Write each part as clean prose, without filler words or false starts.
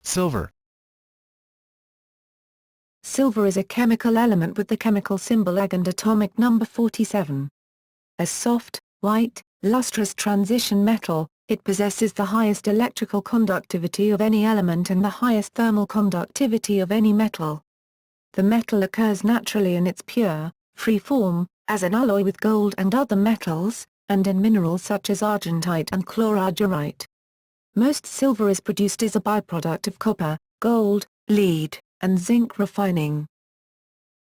Silver. Silver is a chemical element with the chemical symbol Ag and atomic number 47. A soft, white, lustrous transition metal, it possesses the highest electrical conductivity of any element and the highest thermal conductivity of any metal. The metal occurs naturally in its pure, free form, as an alloy with gold and other metals, and in minerals such as argentite and chlorargyrite. Most silver is produced as a byproduct of copper, gold, lead, and zinc refining.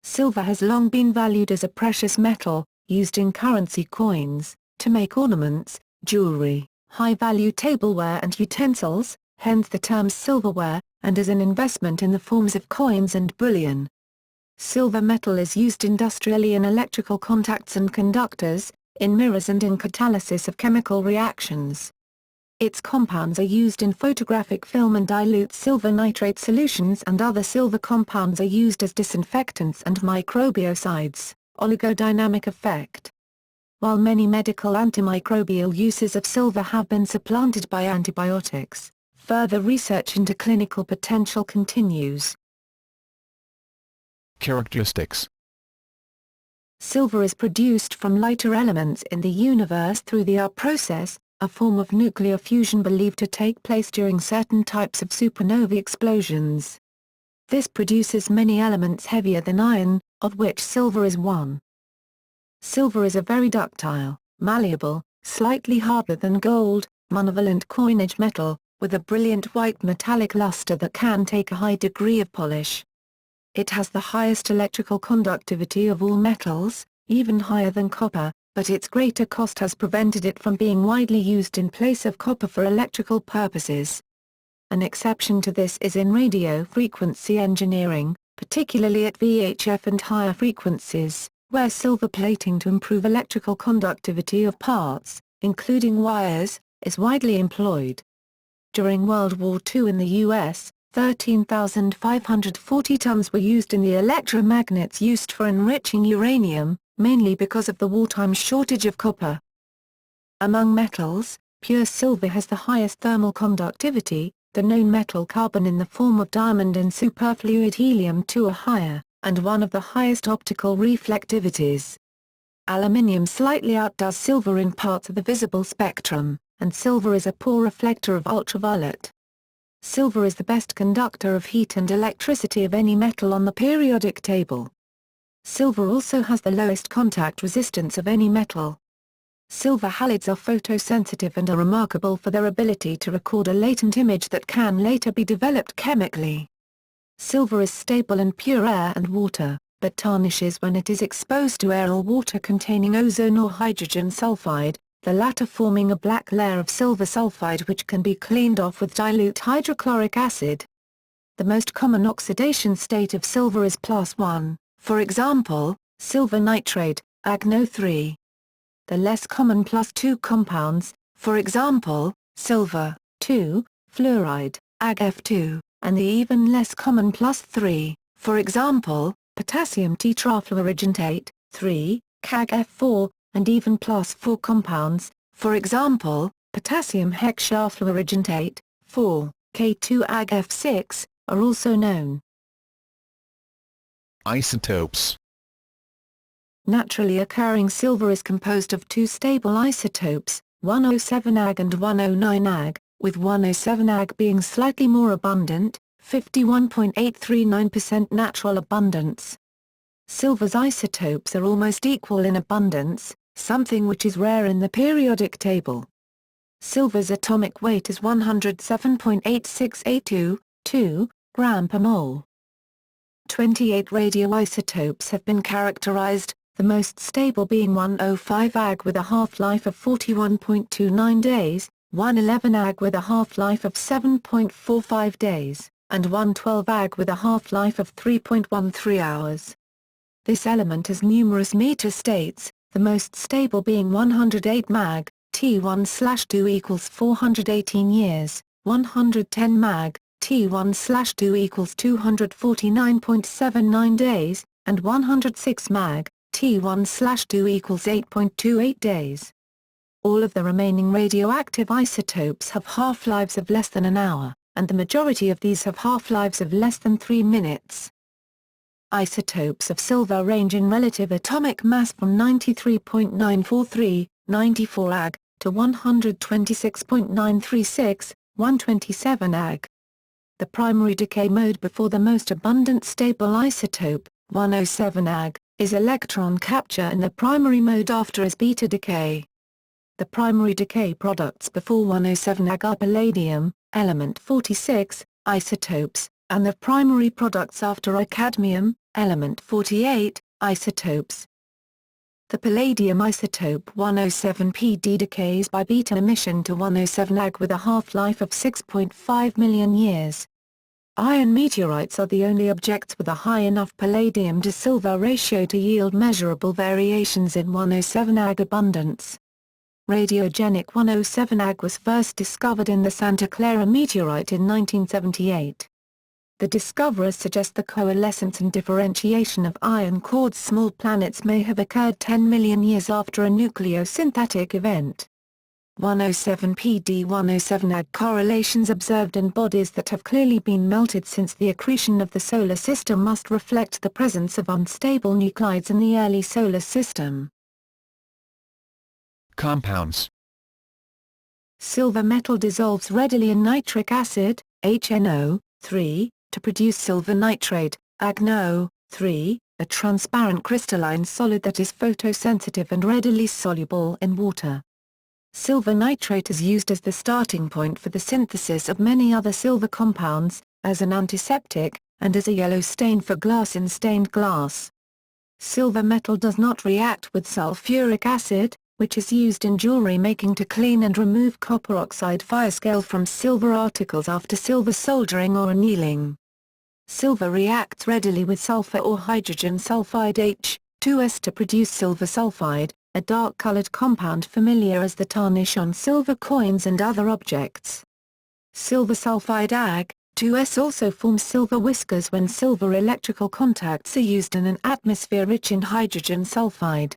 Silver has long been valued as a precious metal, used in currency coins, to make ornaments, jewelry, high-value tableware and utensils, hence the term silverware, and as an investment in the forms of coins and bullion. Silver metal is used industrially in electrical contacts and conductors, in mirrors and in catalysis of chemical reactions. Its compounds are used in photographic film and dilute silver nitrate solutions, and other silver compounds are used as disinfectants and microbiocides. Oligodynamic effect. While many medical antimicrobial uses of silver have been supplanted by antibiotics, further research into clinical potential continues. Characteristics. Silver is produced from lighter elements in the universe through the UR process, a form of nuclear fusion believed to take place during certain types of supernova explosions. This produces many elements heavier than iron, of which silver is one. Silver is a very ductile, malleable, slightly harder than gold, monovalent coinage metal, with a brilliant white metallic luster that can take a high degree of polish. It has the highest electrical conductivity of all metals, even higher than copper, but its greater cost has prevented it from being widely used in place of copper for electrical purposes. An exception to this is in radio frequency engineering, particularly at VHF and higher frequencies, where silver plating to improve electrical conductivity of parts, including wires, is widely employed. During World War II in the U.S., 13,540 tons were used in the electromagnets used for enriching uranium, mainly because of the wartime shortage of copper. Among metals, pure silver has the highest thermal conductivity, the known metal carbon in the form of diamond and superfluid helium-2 are higher, and one of the highest optical reflectivities. Aluminium slightly outdoes silver in parts of the visible spectrum, and silver is a poor reflector of ultraviolet. Silver is the best conductor of heat and electricity of any metal on the periodic table. Silver also has the lowest contact resistance of any metal. Silver halides are photosensitive and are remarkable for their ability to record a latent image that can later be developed chemically. Silver is stable in pure air and water, but tarnishes when it is exposed to air or water containing ozone or hydrogen sulfide, the latter forming a black layer of silver sulfide which can be cleaned off with dilute hydrochloric acid. The most common oxidation state of silver is +1, for example, silver nitrate, AgNO3. The less common +2 compounds, for example, silver, 2, fluoride, AgF2, and the even less common +3, for example, potassium tetrafluorargentate, 3, CAgF4, and even +4 compounds, for example, potassium hexafluorargentate, 4, K2AgF6, are also known. Isotopes. Naturally occurring silver is composed of two stable isotopes, 107 Ag and 109 Ag, with 107 Ag being slightly more abundant, 51.839% natural abundance. Silver's isotopes are almost equal in abundance, something which is rare in the periodic table. Silver's atomic weight is 107.8682, 2 gram per mole. 28 radioisotopes have been characterized, the most stable being 105 Ag with a half-life of 41.29 days, 111 Ag with a half-life of 7.45 days, and 112 Ag with a half-life of 3.13 hours. This element has numerous metastates, the most stable being 108 Mag, T1/2 equals 418 years, 110 Mag, T1/2 equals 249.79 days, and 106 Mag, T1/2 equals 8.28 days. All of the remaining radioactive isotopes have half-lives of less than an hour, and the majority of these have half-lives of less than 3 minutes. Isotopes of silver range in relative atomic mass from 93.943, 94 Ag, to 126.936, 127 Ag. The primary decay mode before the most abundant stable isotope, 107 Ag, is electron capture, and the primary mode after is beta decay. The primary decay products before 107 Ag are palladium, element 46, isotopes, and the primary products after are cadmium, element 48, isotopes. The palladium isotope 107Pd decays by beta emission to 107 Ag with a half-life of 6.5 million years. Iron meteorites are the only objects with a high enough palladium to silver ratio to yield measurable variations in 107 Ag abundance. Radiogenic 107 Ag was first discovered in the Santa Clara meteorite in 1978. The discoverers suggest the coalescence and differentiation of iron-cored small planets may have occurred 10 million years after a nucleosynthetic event. 107Pd-107 Ag correlations observed in bodies that have clearly been melted since the accretion of the Solar System must reflect the presence of unstable nuclides in the early Solar System. Compounds. Silver metal dissolves readily in nitric acid, HNO3, to produce silver nitrate, AgNO3, a transparent crystalline solid that is photosensitive and readily soluble in water. Silver nitrate is used as the starting point for the synthesis of many other silver compounds, as an antiseptic, and as a yellow stain for glass in stained glass. Silver metal does not react with sulfuric acid, which is used in jewelry making to clean and remove copper oxide firescale from silver articles after silver soldering or annealing. Silver reacts readily with sulfur or hydrogen sulfide H2S to produce silver sulfide, a dark-colored compound familiar as the tarnish on silver coins and other objects. Silver sulfide Ag2S also forms silver whiskers when silver electrical contacts are used in an atmosphere rich in hydrogen sulfide.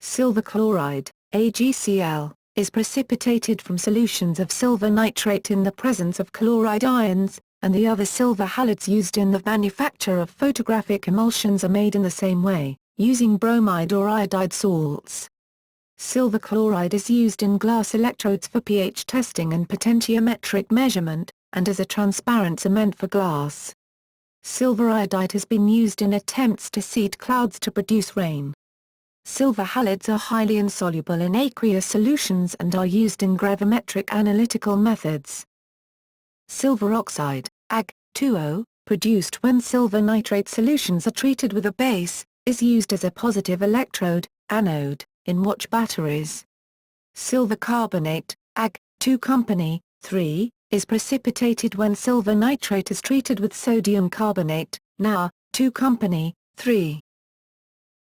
Silver chloride, AgCl, is precipitated from solutions of silver nitrate in the presence of chloride ions, and the other silver halides used in the manufacture of photographic emulsions are made in the same way, using bromide or iodide salts. Silver chloride is used in glass electrodes for pH testing and potentiometric measurement, and as a transparent cement for glass. Silver iodide has been used in attempts to seed clouds to produce rain. Silver halides are highly insoluble in aqueous solutions and are used in gravimetric analytical methods. Silver oxide, Ag2O, produced when silver nitrate solutions are treated with a base, is used as a positive electrode, anode, in watch batteries. Silver carbonate, Ag2 company, 3, is precipitated when silver nitrate is treated with sodium carbonate, Na2 company, 3.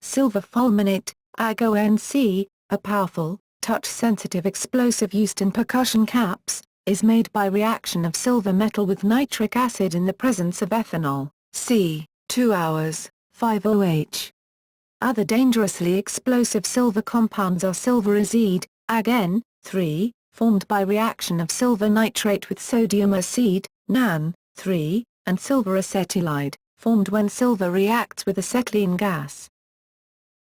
Silver fulminate, AgONC, a powerful, touch-sensitive explosive used in percussion caps, is made by reaction of silver metal with nitric acid in the presence of ethanol, c. 2 hours, 5OH. Other dangerously explosive silver compounds are silver azide, AgN3, formed by reaction of silver nitrate with sodium acid, NaN3, and silver acetylide, formed when silver reacts with acetylene gas.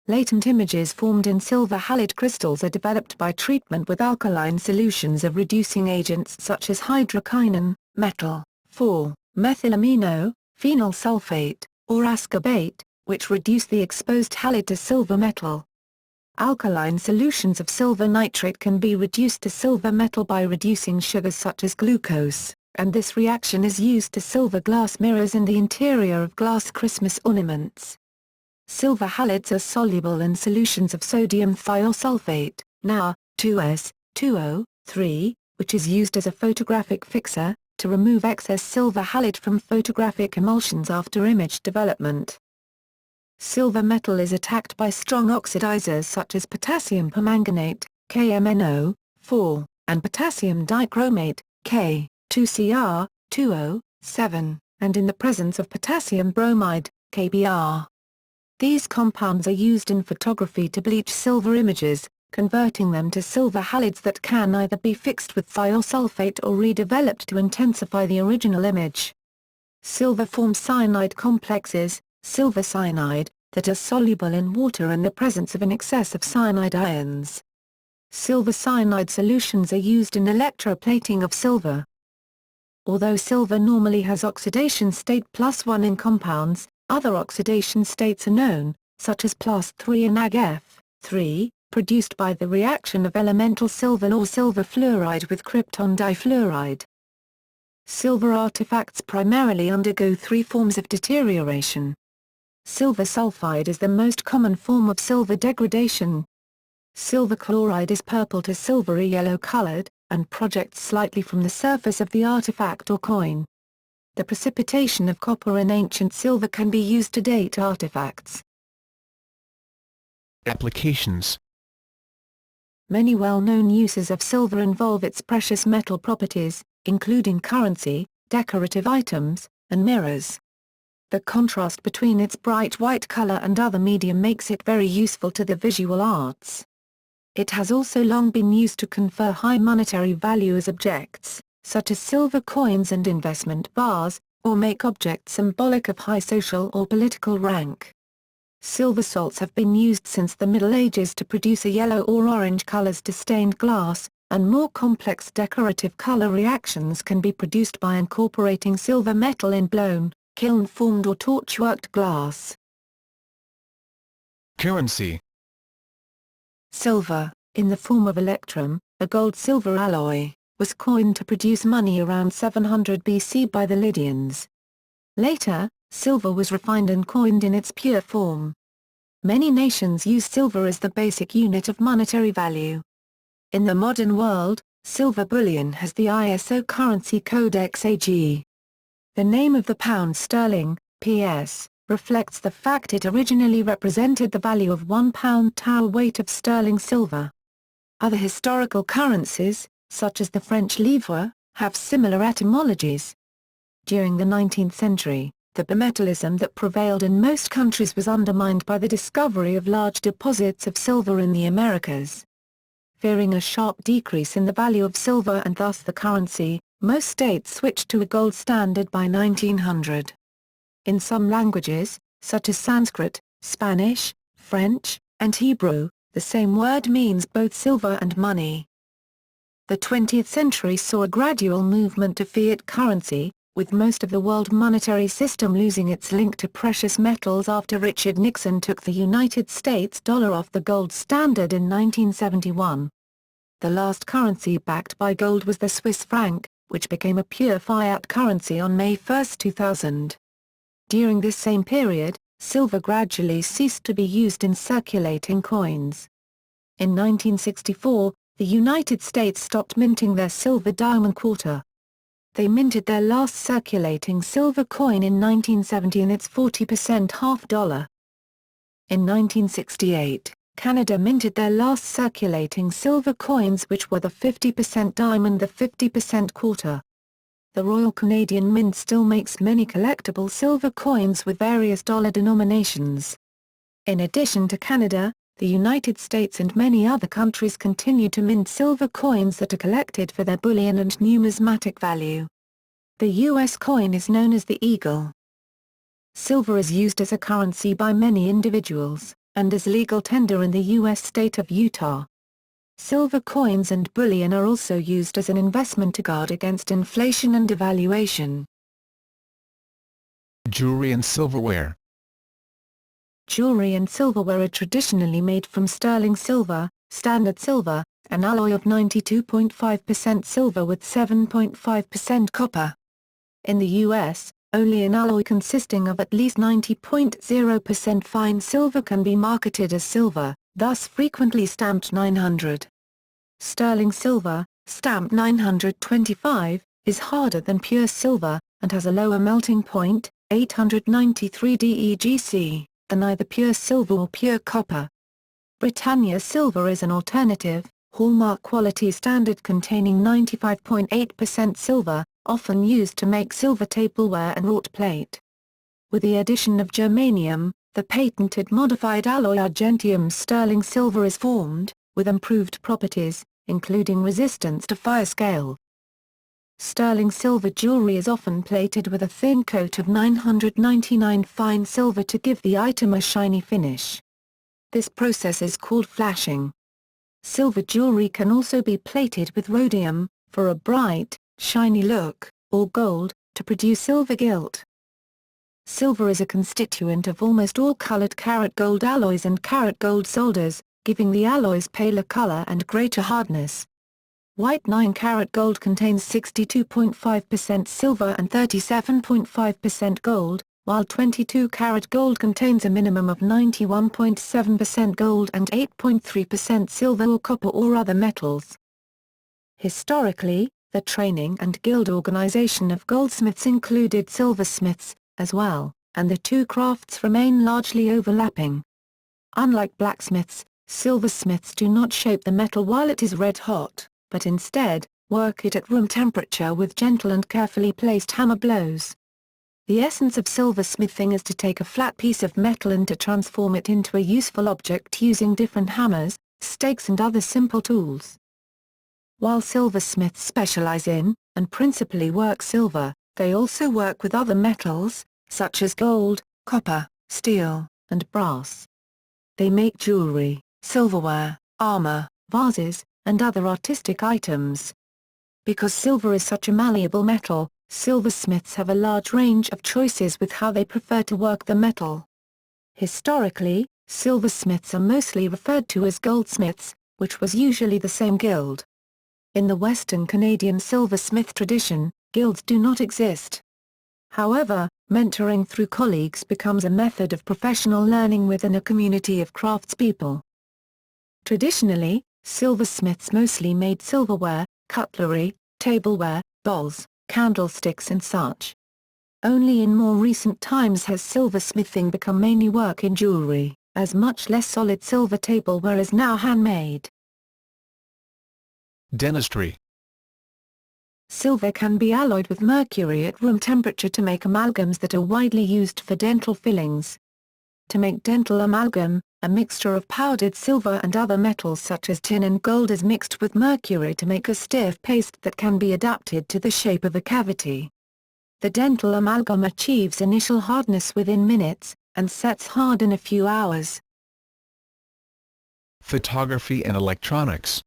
Latent images formed in silver halide crystals are developed by treatment with alkaline solutions of reducing agents such as hydroquinone, metal, 4-methylamino, phenyl sulfate, or ascorbate, which reduce the exposed halide to silver metal. Alkaline solutions of silver nitrate can be reduced to silver metal by reducing sugars such as glucose, and this reaction is used to silver glass mirrors in the interior of glass Christmas ornaments. Silver halides are soluble in solutions of sodium thiosulfate, Na2S2O3, which is used as a photographic fixer, to remove excess silver halide from photographic emulsions after image development. Silver metal is attacked by strong oxidizers such as potassium permanganate, KMNO4, and potassium dichromate, K2Cr2O7, and in the presence of potassium bromide, KBr. These compounds are used in photography to bleach silver images, converting them to silver halides that can either be fixed with thiosulfate or redeveloped to intensify the original image. Silver forms cyanide complexes, silver cyanide, that are soluble in water in the presence of an excess of cyanide ions. Silver cyanide solutions are used in electroplating of silver. Although silver normally has oxidation state +1 in compounds, other oxidation states are known, such as +3 in Ag-F3, produced by the reaction of elemental silver or silver fluoride with krypton difluoride. Silver artifacts primarily undergo three forms of deterioration. Silver sulfide is the most common form of silver degradation. Silver chloride is purple to silvery yellow colored, and projects slightly from the surface of the artifact or coin. The precipitation of copper in ancient silver can be used to date artifacts. Applications. Many well-known uses of silver involve its precious metal properties, including currency, decorative items, and mirrors. The contrast between its bright white color and other media makes it very useful to the visual arts. It has also long been used to confer high monetary value as objects, such as silver coins and investment bars, or make objects symbolic of high social or political rank. Silver salts have been used since the Middle Ages to produce a yellow or orange colors to stained glass, and more complex decorative color reactions can be produced by incorporating silver metal in blown, kiln-formed or torch-worked glass. Currency. Silver, in the form of electrum, a gold-silver alloy, was coined to produce money around 700 BC by the Lydians. Later, silver was refined and coined in its pure form. Many nations use silver as the basic unit of monetary value. In the modern world, silver bullion has the ISO currency code XAG. The name of the pound sterling, PS, reflects the fact it originally represented the value of 1 pound tower weight of sterling silver. Other historical currencies, such as the French livre, have similar etymologies. During the 19th century, the bimetallism that prevailed in most countries was undermined by the discovery of large deposits of silver in the Americas. Fearing a sharp decrease in the value of silver and thus the currency, most states switched to a gold standard by 1900. In some languages, such as Sanskrit, Spanish, French, and Hebrew, the same word means both silver and money. The 20th century saw a gradual movement to fiat currency, with most of the world monetary system losing its link to precious metals after Richard Nixon took the United States dollar off the gold standard in 1971. The last currency backed by gold was the Swiss franc, which became a pure fiat currency on May 1, 2000. During this same period, silver gradually ceased to be used in circulating coins. In 1964, the United States stopped minting their silver dime and quarter. They minted their last circulating silver coin in 1970 in its 40% half dollar. In 1968, Canada minted their last circulating silver coins, which were the 50% dime and the 50% quarter. The Royal Canadian Mint still makes many collectible silver coins with various dollar denominations. In addition to Canada, the United States and many other countries continue to mint silver coins that are collected for their bullion and numismatic value. The U.S. coin is known as the Eagle. Silver is used as a currency by many individuals, and is legal tender in the U.S. state of Utah. Silver coins and bullion are also used as an investment to guard against inflation and devaluation. Jewelry and silverware. Jewelry and silverware are traditionally made from sterling silver, standard silver, an alloy of 92.5% silver with 7.5% copper. In the U.S., only an alloy consisting of at least 90.0% fine silver can be marketed as silver, thus frequently stamped 900. Sterling silver, stamped 925, is harder than pure silver, and has a lower melting point, 893 DEGC, than either pure silver or pure copper. Britannia silver is an alternative, hallmark quality standard containing 95.8% silver, often used to make silver tableware and wrought plate. With the addition of germanium, the patented modified alloy argentium sterling silver is formed, with improved properties, including resistance to fire scale. Sterling silver jewelry is often plated with a thin coat of 999 fine silver to give the item a shiny finish. This process is called flashing. Silver jewelry can also be plated with rhodium, for a bright, shiny look, or gold, to produce silver gilt. Silver is a constituent of almost all colored karat gold alloys and karat gold solders, giving the alloys paler color and greater hardness. White 9-karat gold contains 62.5% silver and 37.5% gold, while 22-karat gold contains a minimum of 91.7% gold and 8.3% silver or copper or other metals. Historically, the training and guild organization of goldsmiths included silversmiths, as well, and the two crafts remain largely overlapping. Unlike blacksmiths, silversmiths do not shape the metal while it is red hot, but instead, work it at room temperature with gentle and carefully placed hammer blows. The essence of silversmithing is to take a flat piece of metal and to transform it into a useful object using different hammers, stakes and other simple tools. While silversmiths specialize in, and principally work silver, they also work with other metals, such as gold, copper, steel, and brass. They make jewelry, silverware, armor, vases, and other artistic items. Because silver is such a malleable metal, silversmiths have a large range of choices with how they prefer to work the metal. Historically, silversmiths are mostly referred to as goldsmiths, which was usually the same guild. In the Western Canadian silversmith tradition, guilds do not exist. However, mentoring through colleagues becomes a method of professional learning within a community of craftspeople. Traditionally, silversmiths mostly made silverware, cutlery, tableware, bowls, candlesticks and such. Only in more recent times has silversmithing become mainly work in jewelry, as much less solid silver tableware is now handmade. Dentistry. Silver can be alloyed with mercury at room temperature to make amalgams that are widely used for dental fillings. To make dental amalgam, a mixture of powdered silver and other metals such as tin and gold is mixed with mercury to make a stiff paste that can be adapted to the shape of a cavity. The dental amalgam achieves initial hardness within minutes, and sets hard in a few hours. Photography and electronics.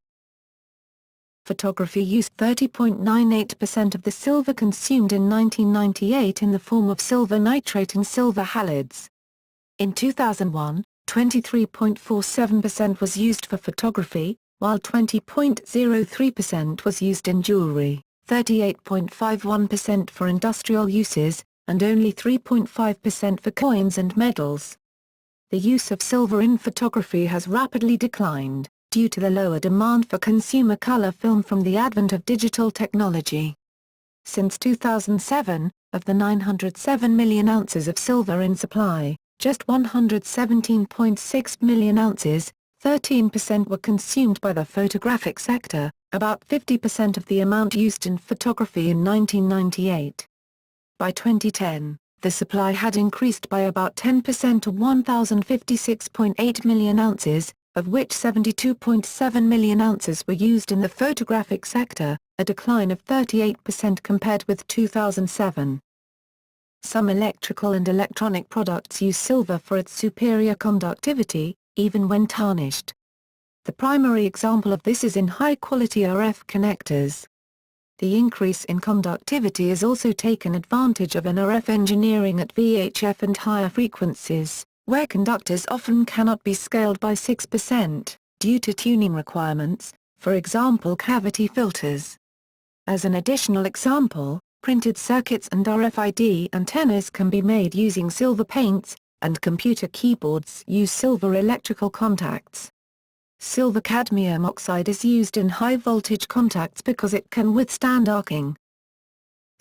Photography used 30.98% of the silver consumed in 1998 in the form of silver nitrate and silver halides. In 2001, 23.47% was used for photography, while 20.03% was used in jewelry, 38.51% for industrial uses, and only 3.5% for coins and medals. The use of silver in photography has rapidly declined, due to the lower demand for consumer color film from the advent of digital technology. Since 2007, of the 907 million ounces of silver in supply, just 117.6 million ounces, 13% were consumed by the photographic sector, about 50% of the amount used in photography in 1998. By 2010, the supply had increased by about 10% to 1,056.8 million ounces, of which 72.7 million ounces were used in the photographic sector, a decline of 38% compared with 2007. Some electrical and electronic products use silver for its superior conductivity, even when tarnished. The primary example of this is in high-quality RF connectors. The increase in conductivity has also taken advantage of in RF engineering at VHF and higher frequencies, where conductors often cannot be scaled by 6%, due to tuning requirements, for example cavity filters. As an additional example, printed circuits and RFID antennas can be made using silver paints, and computer keyboards use silver electrical contacts. Silver cadmium oxide is used in high-voltage contacts because it can withstand arcing.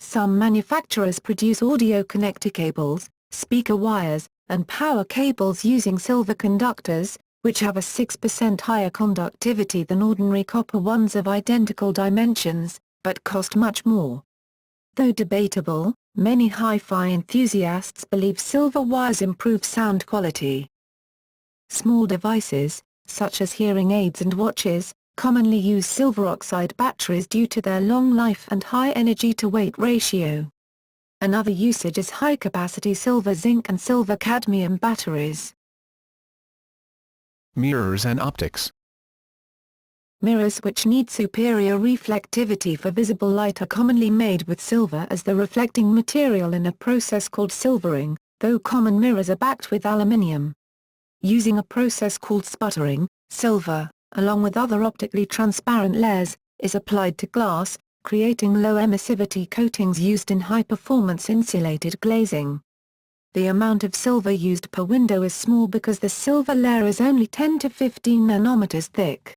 Some manufacturers produce audio connector cables, speaker wires, and power cables using silver conductors, which have a 6% higher conductivity than ordinary copper ones of identical dimensions, but cost much more. Though debatable, many hi-fi enthusiasts believe silver wires improve sound quality. Small devices, such as hearing aids and watches, commonly use silver oxide batteries due to their long life and high energy-to-weight ratio. Another usage is high-capacity silver zinc and silver cadmium batteries. Mirrors and optics. Mirrors which need superior reflectivity for visible light are commonly made with silver as the reflecting material in a process called silvering, though common mirrors are backed with aluminium. Using a process called sputtering, silver, along with other optically transparent layers, is applied to glass, creating low emissivity coatings used in high-performance insulated glazing. The amount of silver used per window is small because the silver layer is only 10 to 15 nanometers thick.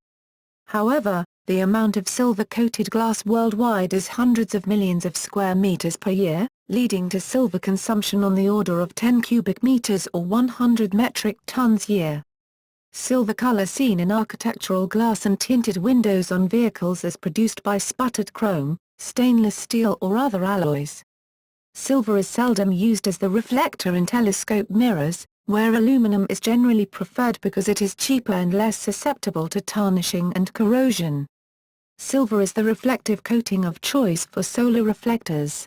However, the amount of silver-coated glass worldwide is hundreds of millions of square meters per year, leading to silver consumption on the order of 10 cubic meters or 100 metric tons year. Silver color seen in architectural glass and tinted windows on vehicles is produced by sputtered chrome, stainless steel or other alloys. Silver is seldom used as the reflector in telescope mirrors, where aluminum is generally preferred because it is cheaper and less susceptible to tarnishing and corrosion. Silver is the reflective coating of choice for solar reflectors.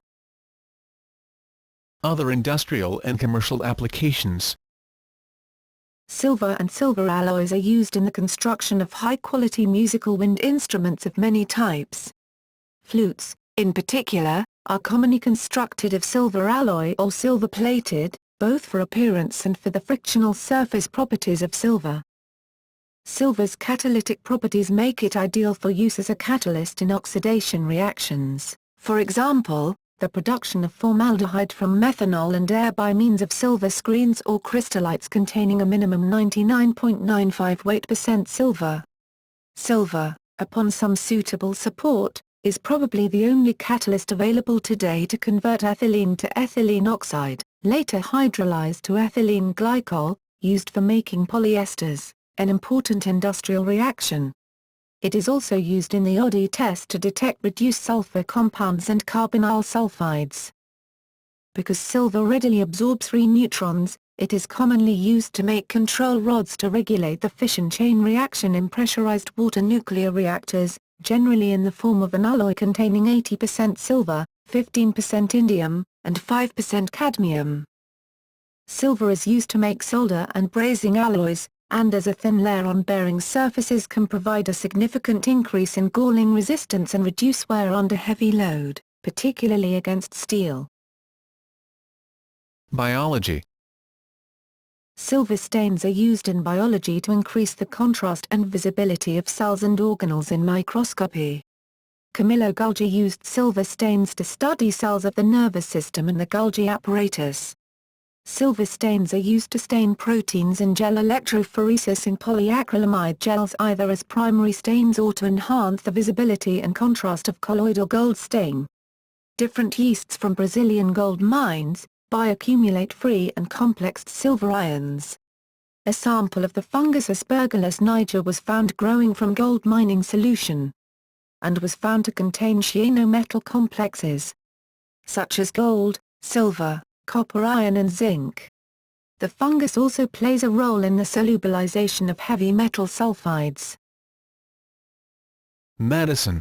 Other industrial and commercial applications. Silver and silver alloys are used in the construction of high-quality musical wind instruments of many types. Flutes, in particular, are commonly constructed of silver alloy or silver-plated, both for appearance and for the frictional surface properties of silver. Silver's catalytic properties make it ideal for use as a catalyst in oxidation reactions, for example, the production of formaldehyde from methanol and air by means of silver screens or crystallites containing a minimum 99.95 weight% silver. Silver, upon some suitable support, is probably the only catalyst available today to convert ethylene to ethylene oxide, later hydrolyzed to ethylene glycol, used for making polyesters, an important industrial reaction. It is also used in the ODI test to detect reduced sulfur compounds and carbonyl sulfides. Because silver readily absorbs free neutrons, it is commonly used to make control rods to regulate the fission chain reaction in pressurized water nuclear reactors, generally in the form of an alloy containing 80% silver, 15% indium, and 5% cadmium. Silver is used to make solder and brazing alloys, and as a thin layer on bearing surfaces can provide a significant increase in galling resistance and reduce wear under heavy load, particularly against steel. Biology. Silver stains are used in biology to increase the contrast and visibility of cells and organelles in microscopy. Camillo Golgi used silver stains to study cells of the nervous system and the Golgi apparatus. Silver stains are used to stain proteins in gel electrophoresis in polyacrylamide gels either as primary stains or to enhance the visibility and contrast of colloidal gold stain. Different yeasts from Brazilian gold mines bioaccumulate free and complex silver ions. A sample of the fungus Aspergillus niger was found growing from gold mining solution, and was found to contain cyanometal complexes, such as gold, silver, copper iron and zinc. The fungus also plays a role in the solubilization of heavy metal sulfides. Medicine.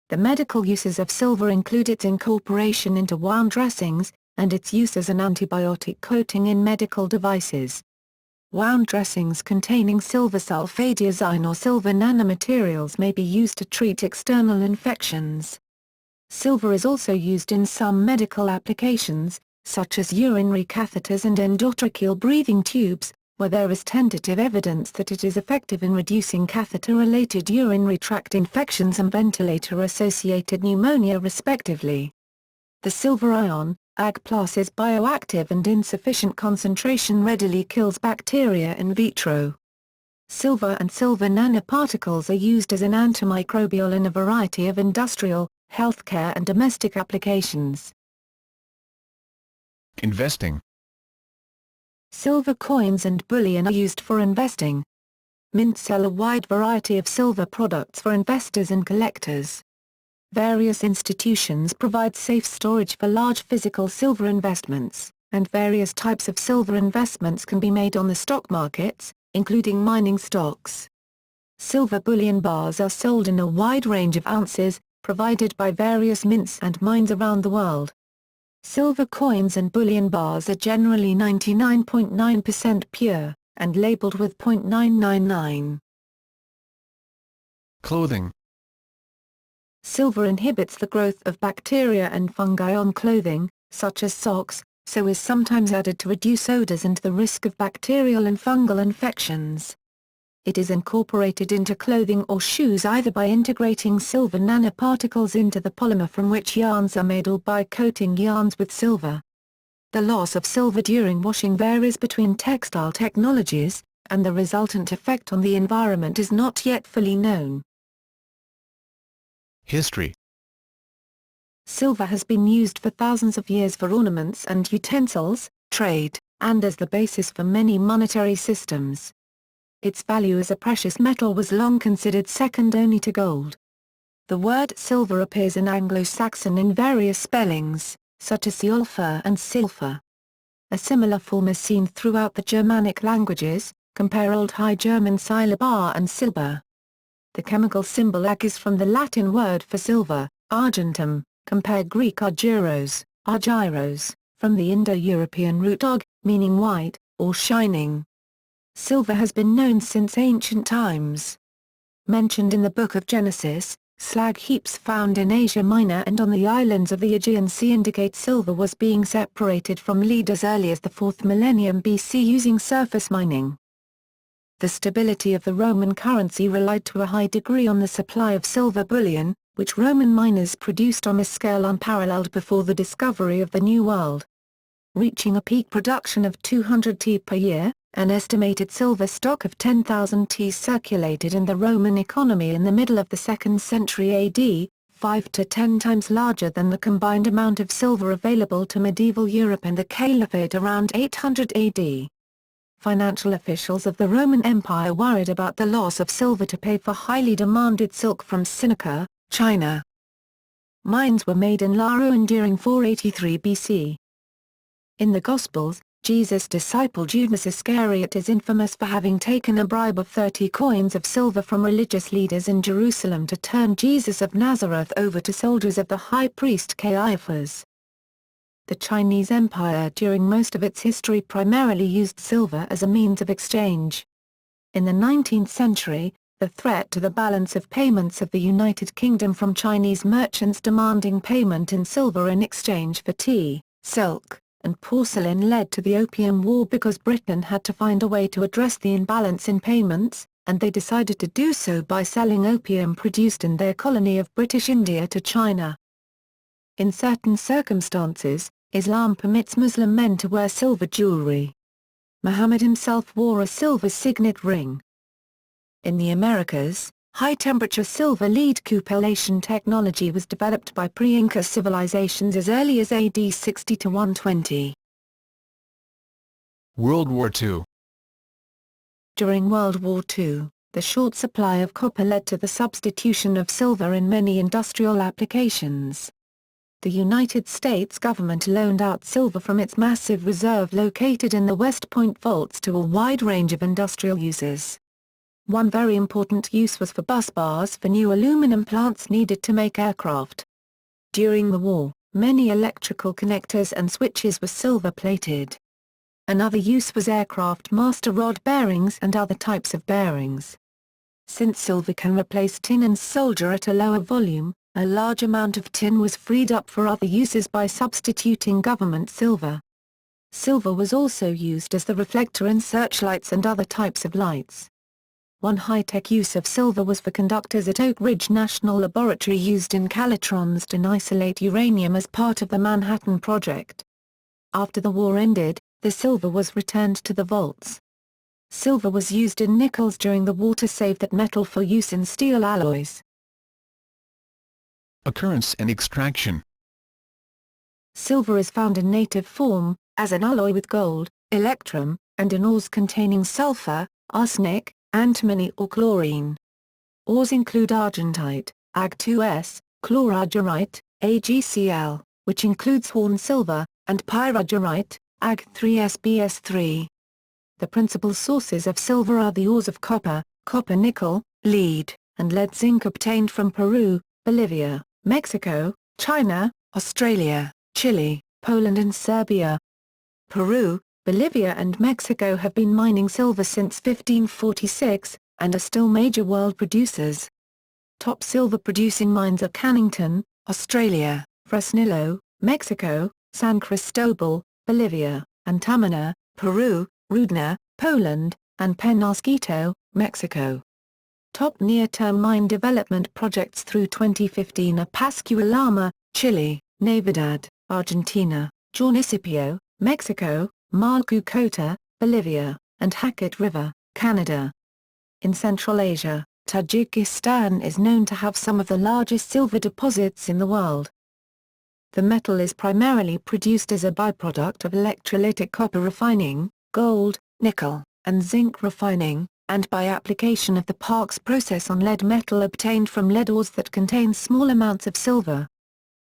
The medical uses of silver include its incorporation into wound dressings, and its use as an antibiotic coating in medical devices. Wound dressings containing silver sulfadiazine or silver nanomaterials may be used to treat external infections. Silver is also used in some medical applications, such as urinary catheters and endotracheal breathing tubes, where there is tentative evidence that it is effective in reducing catheter-related urinary tract infections and ventilator-associated pneumonia respectively. The silver ion, Ag+, is bioactive and in sufficient concentration readily kills bacteria in vitro. Silver and silver nanoparticles are used as an antimicrobial in a variety of industrial, healthcare and domestic applications. Investing. Silver coins and bullion are used for investing. Mints sell a wide variety of silver products for investors and collectors. Various institutions provide safe storage for large physical silver investments, and various types of silver investments can be made on the stock markets, including mining stocks. Silver bullion bars are sold in a wide range of ounces, provided by various mints and mines around the world. Silver coins and bullion bars are generally 99.9% pure, and labeled with .999. Clothing. Silver inhibits the growth of bacteria and fungi on clothing, such as socks, so is sometimes added to reduce odors and the risk of bacterial and fungal infections. It is incorporated into clothing or shoes either by integrating silver nanoparticles into the polymer from which yarns are made or by coating yarns with silver. The loss of silver during washing varies between textile technologies, and the resultant effect on the environment is not yet fully known. History. Silver has been used for thousands of years for ornaments and utensils, trade, and as the basis for many monetary systems. Its value as a precious metal was long considered second only to gold. The word silver appears in Anglo-Saxon in various spellings, such as sulfur and silver. A similar form is seen throughout the Germanic languages, compare Old High German Silber and Silber. The chemical symbol Ag is from the Latin word for silver, argentum, compare Greek argyros, argyros, from the Indo-European root og, meaning white, or shining. Silver has been known since ancient times. Mentioned in the Book of Genesis, slag heaps found in Asia Minor and on the islands of the Aegean Sea indicate silver was being separated from lead as early as the 4th millennium BC using surface mining. The stability of the Roman currency relied to a high degree on the supply of silver bullion, which Roman miners produced on a scale unparalleled before the discovery of the New World. Reaching a peak production of 200 T per year, an estimated silver stock of 10,000 T circulated in the Roman economy in the middle of the 2nd century AD, 5 to 10 times larger than the combined amount of silver available to medieval Europe and the Caliphate around 800 AD. Financial officials of the Roman Empire worried about the loss of silver to pay for highly demanded silk from Sinica, China. Mines were made in Laruan during 483 BC. In the Gospels, Jesus' disciple Judas Iscariot is infamous for having taken a bribe of 30 coins of silver from religious leaders in Jerusalem to turn Jesus of Nazareth over to soldiers of the high priest Caiaphas. The Chinese Empire during most of its history primarily used silver as a means of exchange. In the 19th century, the threat to the balance of payments of the United Kingdom from Chinese merchants demanding payment in silver in exchange for tea, silk, and porcelain led to the Opium War because Britain had to find a way to address the imbalance in payments, and they decided to do so by selling opium produced in their colony of British India to China. In certain circumstances, Islam permits Muslim men to wear silver jewelry. Muhammad himself wore a silver signet ring. In the Americas, high-temperature silver lead cupellation technology was developed by pre-Inca civilizations as early as AD 60 to 120. World War II. During World War II, the short supply of copper led to the substitution of silver in many industrial applications. The United States government loaned out silver from its massive reserve located in the West Point vaults to a wide range of industrial uses. One very important use was for bus bars for new aluminum plants needed to make aircraft. During the war, many electrical connectors and switches were silver-plated. Another use was aircraft master rod bearings and other types of bearings. Since silver can replace tin and solder at a lower volume, a large amount of tin was freed up for other uses by substituting government silver. Silver was also used as the reflector in searchlights and other types of lights. One high-tech use of silver was for conductors at Oak Ridge National Laboratory used in calatrons to isolate uranium as part of the Manhattan Project. After the war ended, the silver was returned to the vaults. Silver was used in nickels during the war to save that metal for use in steel alloys. Occurrence and extraction. Silver is found in native form, as an alloy with gold, electrum, and in ores containing sulfur, arsenic, antimony or chlorine. Ores include argentite, Ag2S, chlorargyrite, AgCl, which includes horn silver, and pyrargyrite, Ag3SbS3. The principal sources of silver are the ores of copper, copper-nickel, lead, and lead-zinc obtained from Peru, Bolivia, Mexico, China, Australia, Chile, Poland and Serbia. Peru, Bolivia and Mexico have been mining silver since 1546, and are still major world producers. Top silver-producing mines are Cannington, Australia, Fresnillo, Mexico, San Cristobal, Bolivia, Antamina, Peru, Rudna, Poland, and Penasquito, Mexico. Top near-term mine development projects through 2015 are Pascualama, Chile, Navidad, Argentina, Juanicipio, Mexico, Malkucota, Bolivia, and Hackett River, Canada. In Central Asia, Tajikistan is known to have some of the largest silver deposits in the world. The metal is primarily produced as a byproduct of electrolytic copper refining, gold, nickel, and zinc refining, and by application of the Parkes process on lead metal obtained from lead ores that contain small amounts of silver.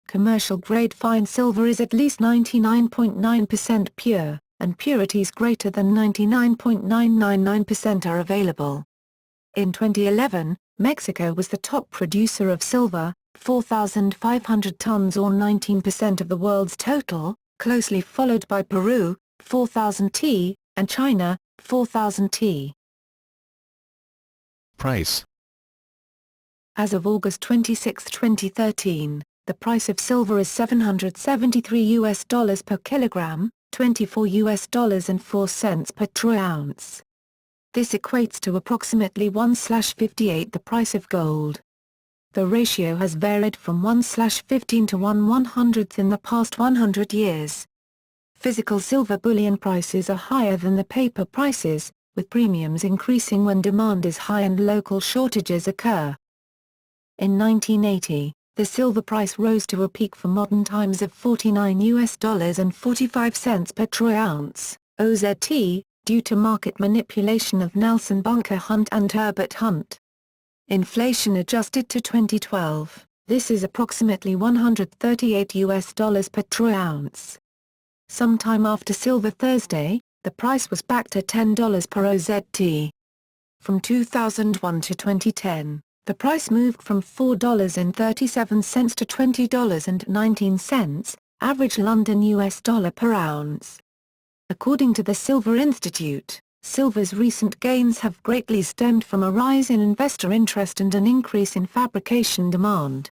Commercial-grade fine silver is at least 99.9% pure, and purities greater than 99.999% are available. In 2011, Mexico was the top producer of silver, 4,500 tons or 19% of the world's total, closely followed by Peru, 4,000 t, and China, 4,000 t. Price. As of August 26, 2013, the price of silver is $773 per kilogram, $24.04 per troy ounce. This equates to approximately 1/58 the price of gold. The ratio has varied from 1/15 to 1/100th in the past 100 years. Physical silver bullion prices are higher than the paper prices, with premiums increasing when demand is high and local shortages occur. In 1980, the silver price rose to a peak for modern times of $49.45 per troy ounce, OZT, due to market manipulation of Nelson Bunker Hunt and Herbert Hunt. Inflation adjusted to 2012, this is approximately $138 per troy ounce. Sometime after Silver Thursday, the price was back to $10 per OZT. From 2001 to 2010, the price moved from $4.37 to $20.19, average London US dollar per ounce. According to the Silver Institute, silver's recent gains have greatly stemmed from a rise in investor interest and an increase in fabrication demand.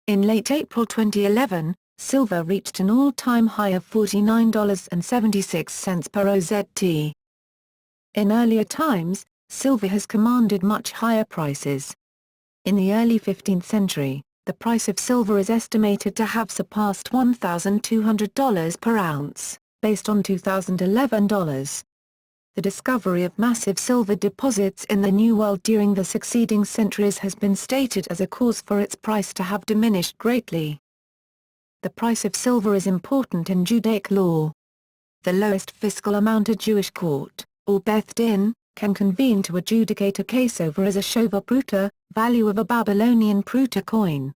In late April 2011, silver reached an all-time high of $49.76 per OZT. In earlier times, silver has commanded much higher prices. In the early 15th century, the price of silver is estimated to have surpassed $1,200 per ounce, based on 2011 dollars. The discovery of massive silver deposits in the New World during the succeeding centuries has been stated as a cause for its price to have diminished greatly. The price of silver is important in Judaic law. The lowest fiscal amount a Jewish court, or Beth Din, can convene to adjudicate a case over is a shova pruta, value of a Babylonian pruta coin.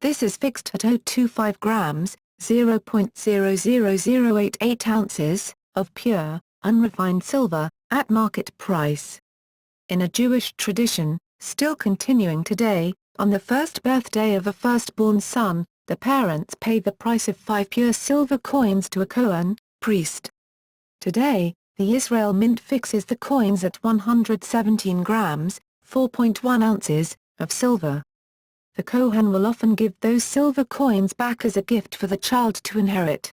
This is fixed at 0.25 grams, 0.00088 ounces, of pure, unrefined silver, at market price. In a Jewish tradition, still continuing today, on the first birthday of a firstborn son, the parents pay the price of 5 pure silver coins to a Kohen, priest. Today, the Israel Mint fixes the coins at 117 grams, 4.1 ounces, of silver. The Kohen will often give those silver coins back as a gift for the child to inherit.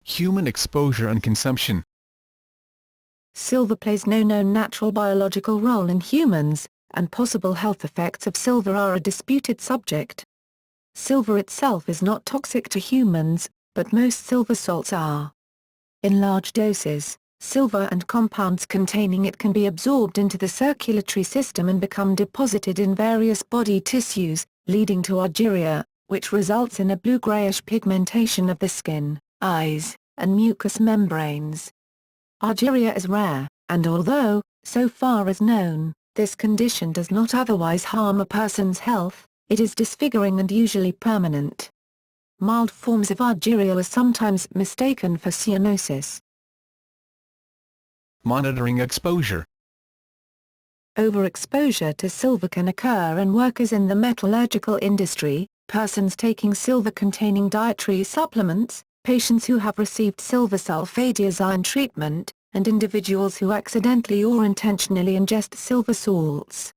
Human exposure and consumption. Silver plays no known natural biological role in humans, and possible health effects of silver are a disputed subject. Silver itself is not toxic to humans, but most silver salts are. In large doses, silver and compounds containing it can be absorbed into the circulatory system and become deposited in various body tissues, leading to argyria, which results in a blue-grayish pigmentation of the skin, eyes, and mucous membranes. Argyria is rare, and although, so far as known, this condition does not otherwise harm a person's health, it is disfiguring and usually permanent. Mild forms of argyria are sometimes mistaken for cyanosis. Monitoring exposure. Overexposure to silver can occur in workers in the metallurgical industry, persons taking silver-containing dietary supplements, patients who have received silver sulfadiazine treatment, and individuals who accidentally or intentionally ingest silver salts.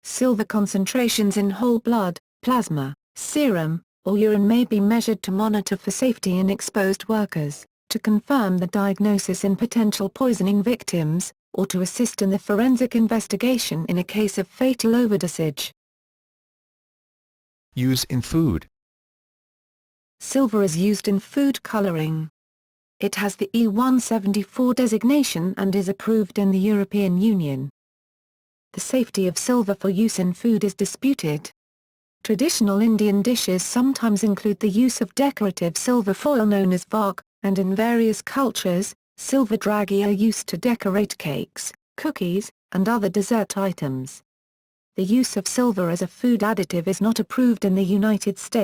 Silver concentrations in whole blood, plasma, serum, or urine may be measured to monitor for safety in exposed workers, to confirm the diagnosis in potential poisoning victims, or to assist in the forensic investigation in a case of fatal overdosage. Use in food. Silver is used in food coloring. It has the E174 designation and is approved in the European Union. The safety of silver for use in food is disputed. Traditional Indian dishes sometimes include the use of decorative silver foil known as vark, and in various cultures, silver draghi are used to decorate cakes, cookies, and other dessert items. The use of silver as a food additive is not approved in the United States.